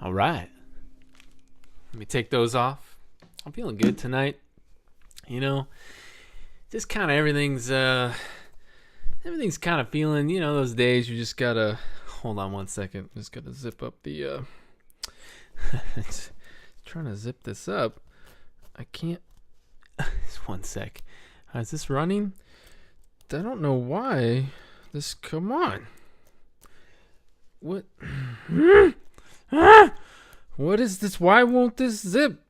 All right. Let me take those off. I'm feeling good tonight. You know, just kind of everything's kind of feeling, those days you just gotta, hold on one second. Just gotta zip up the, trying to zip this up. I can't, just one sec. Is this running? I don't know why come on. What? What is this? Why won't this zip?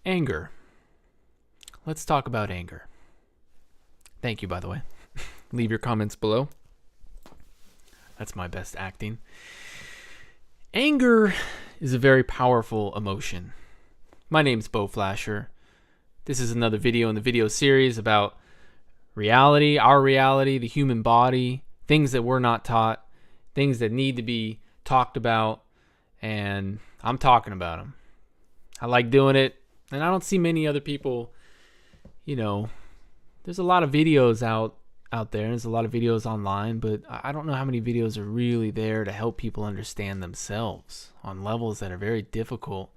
Anger. Let's talk about anger. Thank you, by the way. Leave your comments below. That's my best acting. Anger is a very powerful emotion. My name's Beau Flasher. This is another video in the video series about reality, our reality, the human body, things that we're not taught, things that need to be talked about, and I'm talking about them. I like doing it, and I don't see many other people, there's a lot of videos out there, there's a lot of videos online, but I don't know how many videos are really there to help people understand themselves on levels that are very difficult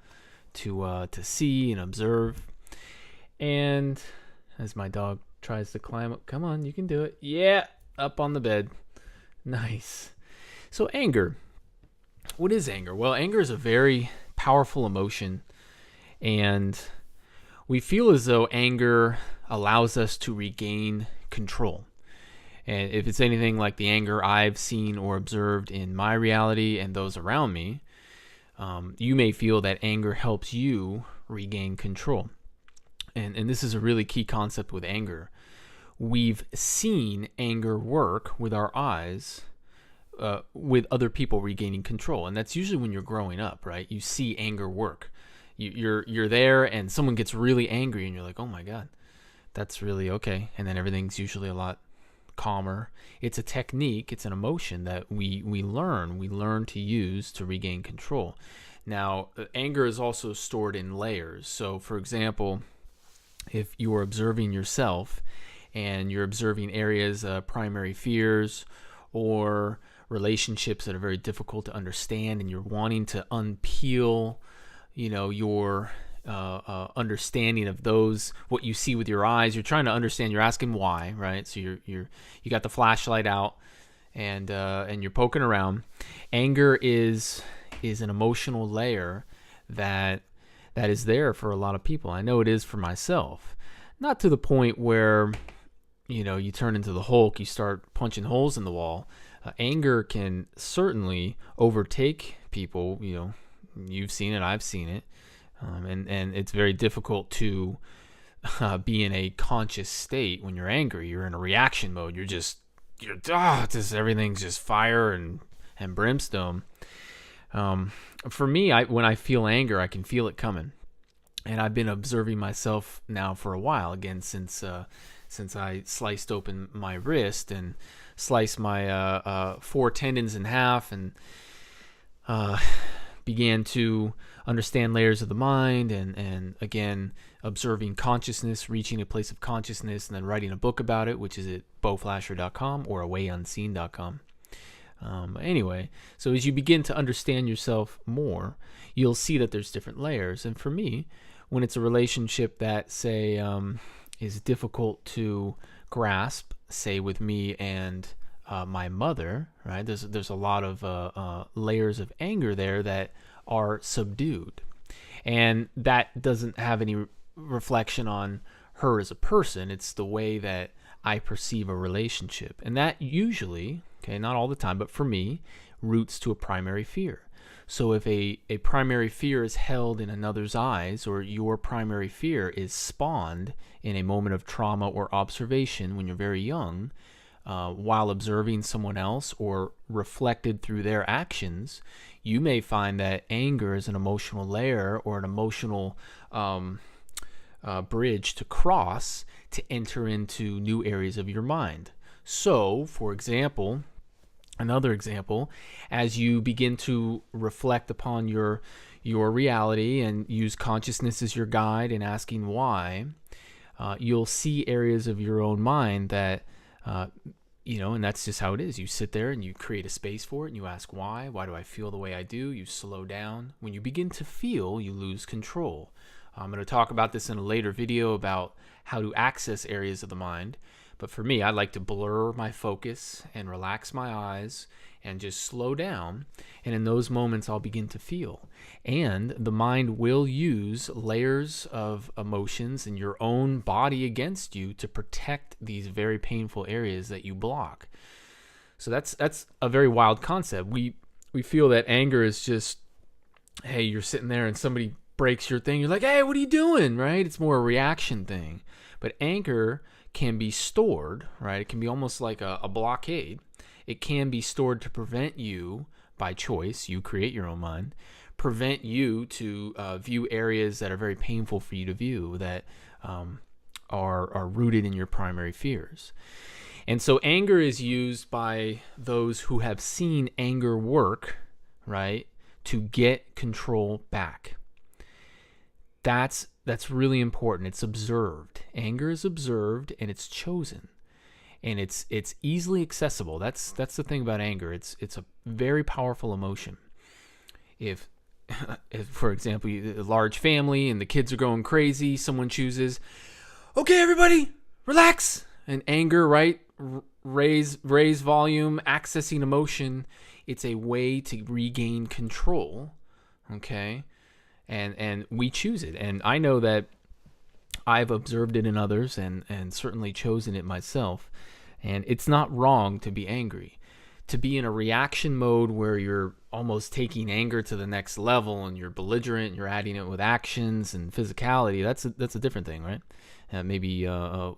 to see and observe. And as my dog tries to climb up, come on, you can do it. Yeah, up on the bed. Nice. So anger. What is anger? Well, anger is a very powerful emotion, and we feel as though anger allows us to regain control. And if it's anything like the anger I've seen or observed in my reality and those around me, you may feel that anger helps you regain control. And this is a really key concept with anger. We've seen anger work with our eyes, with other people regaining control, and that's usually when you're growing up, right? You see anger work. You're there, and someone gets really angry, and you're like, "Oh my God, that's really okay." And then everything's usually a lot calmer. It's a technique. It's an emotion that we learn to use to regain control. Now, anger is also stored in layers. So, for example, if you are observing yourself and you're observing areas of primary fears or relationships that are very difficult to understand, and you're wanting to unpeel, your understanding of those, what you see with your eyes, you're trying to understand, you're asking why, right? So you got the flashlight out and you're poking around. Anger is an emotional layer that is there for a lot of people. I know it is for myself. Not to the point where, you turn into the Hulk, you start punching holes in the wall. Anger can certainly overtake people. You've seen it, I've seen it. And it's very difficult to be in a conscious state when you're angry. You're in a reaction mode. Everything's just fire and brimstone. For me, when I feel anger, I can feel it coming, and I've been observing myself now for a while. Again, since I sliced open my wrist and sliced my 4 tendons in half, and began to understand layers of the mind, and again observing consciousness, reaching a place of consciousness, and then writing a book about it, which is at beauflasher.com or awayunseen.com. Anyway, so as you begin to understand yourself more, you'll see that there's different layers. And for me, when it's a relationship that, say, is difficult to grasp, say with me and my mother, right? There's a lot of layers of anger there that are subdued, and that doesn't have any reflection on her as a person. It's the way that I perceive a relationship. And that usually, okay, not all the time, but for me, roots to a primary fear. So if a primary fear is held in another's eyes, or your primary fear is spawned in a moment of trauma or observation when you're very young, while observing someone else or reflected through their actions, you may find that anger is an emotional layer or an emotional bridge to cross to enter into new areas of your mind. So, for example, another example, as you begin to reflect upon your reality and use consciousness as your guide and asking why, you'll see areas of your own mind that and that's just how it is. You sit there and you create a space for it and you ask why do I feel the way I do? You slow down. When you begin to feel, you lose control. I'm going to talk about this in a later video about how to access areas of the mind. But for me, I like to blur my focus and relax my eyes and just slow down. And in those moments, I'll begin to feel. And the mind will use layers of emotions in your own body against you to protect these very painful areas that you block. So that's a very wild concept. We feel that anger is just, hey, you're sitting there and somebody breaks your thing. You're like, hey, what are you doing? Right? It's more a reaction thing. But anger can be stored, right? It can be almost like a blockade. It can be stored to prevent you, by choice, you create your own mind, prevent you to view areas that are very painful for you to view, that are rooted in your primary fears. And so anger is used by those who have seen anger work, right, to get control back. That's really important. It's observed. Anger is observed and it's chosen. And it's easily accessible. That's the thing about anger. It's a very powerful emotion. If for example, a large family and the kids are going crazy, someone chooses, okay, everybody, relax. And anger, right? Raise volume, accessing emotion. It's a way to regain control. Okay? And we choose it. And I know that I've observed it in others and certainly chosen it myself. And it's not wrong to be angry. To be in a reaction mode where you're almost taking anger to the next level and you're belligerent and you're adding it with actions and physicality, that's a different thing, right? Maybe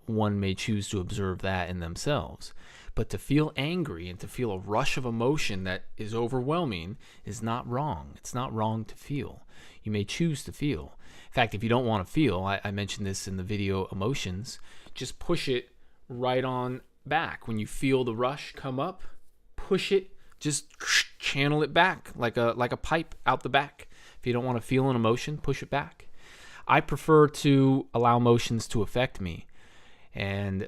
one may choose to observe that in themselves. But to feel angry and to feel a rush of emotion that is overwhelming is not wrong. It's not wrong to feel. You may choose to feel. In fact, if you don't want to feel, I mentioned this in the video Emotions, just push it right on back. When you feel the rush come up, push it, just channel it back like a pipe out the back. If you don't want to feel an emotion, push it back. I prefer to allow emotions to affect me. And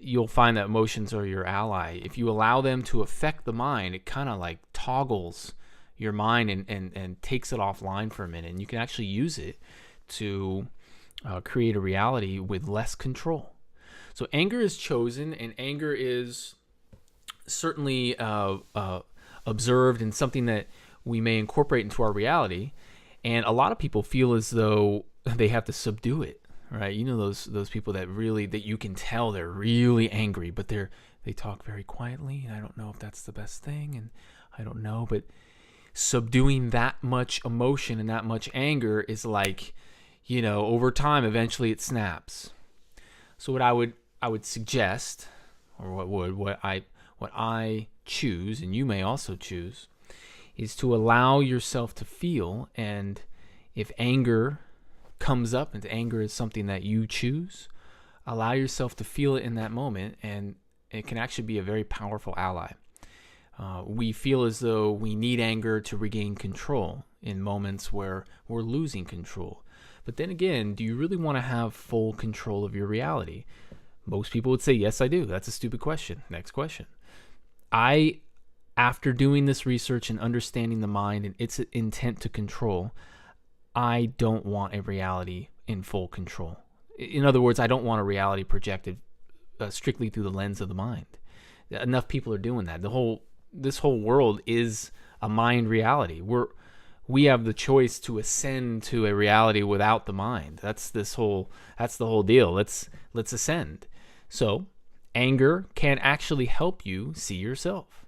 you'll find that emotions are your ally. If you allow them to affect the mind, it kind of like toggles your mind and takes it offline for a minute. And you can actually use it to create a reality with less control. So anger is chosen, and anger is certainly observed and something that we may incorporate into our reality. And a lot of people feel as though they have to subdue it. Right, you know those people that you can tell they're really angry, but they talk very quietly, and I don't know if that's the best thing, and I don't know, but subduing that much emotion and that much anger is like, over time, eventually it snaps. So what I would suggest, or what I choose, and you may also choose, is to allow yourself to feel, and if anger comes up, and anger is something that you choose, allow yourself to feel it in that moment, and it can actually be a very powerful ally. We feel as though we need anger to regain control in moments where we're losing control. But then again, do you really want to have full control of your reality? Most people would say, yes, I do. That's a stupid question. Next question. After doing this research and understanding the mind and its intent to control, I don't want a reality in full control. In other words, I don't want a reality projected strictly through the lens of the mind. Enough people are doing that. This whole world is a mind reality. We have the choice to ascend to a reality without the mind. That's the whole deal. Let's ascend. So, Anger can actually help you see yourself.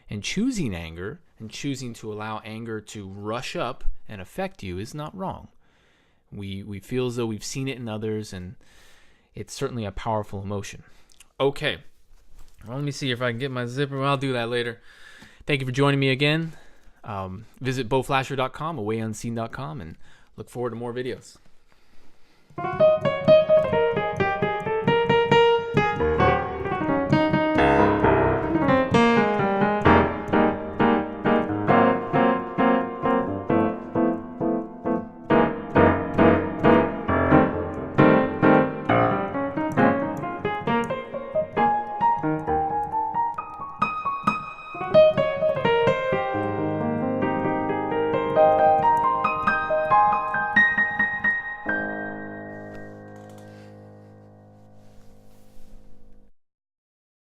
And choosing anger and choosing to allow anger to rush up and affect you is not wrong. We feel as though we've seen it in others, and it's certainly a powerful emotion. Okay. Well, let me see if I can get my zipper. Well, I'll do that later. Thank you for joining me again. Visit beauflasher.com, awayunseen.com, and look forward to more videos.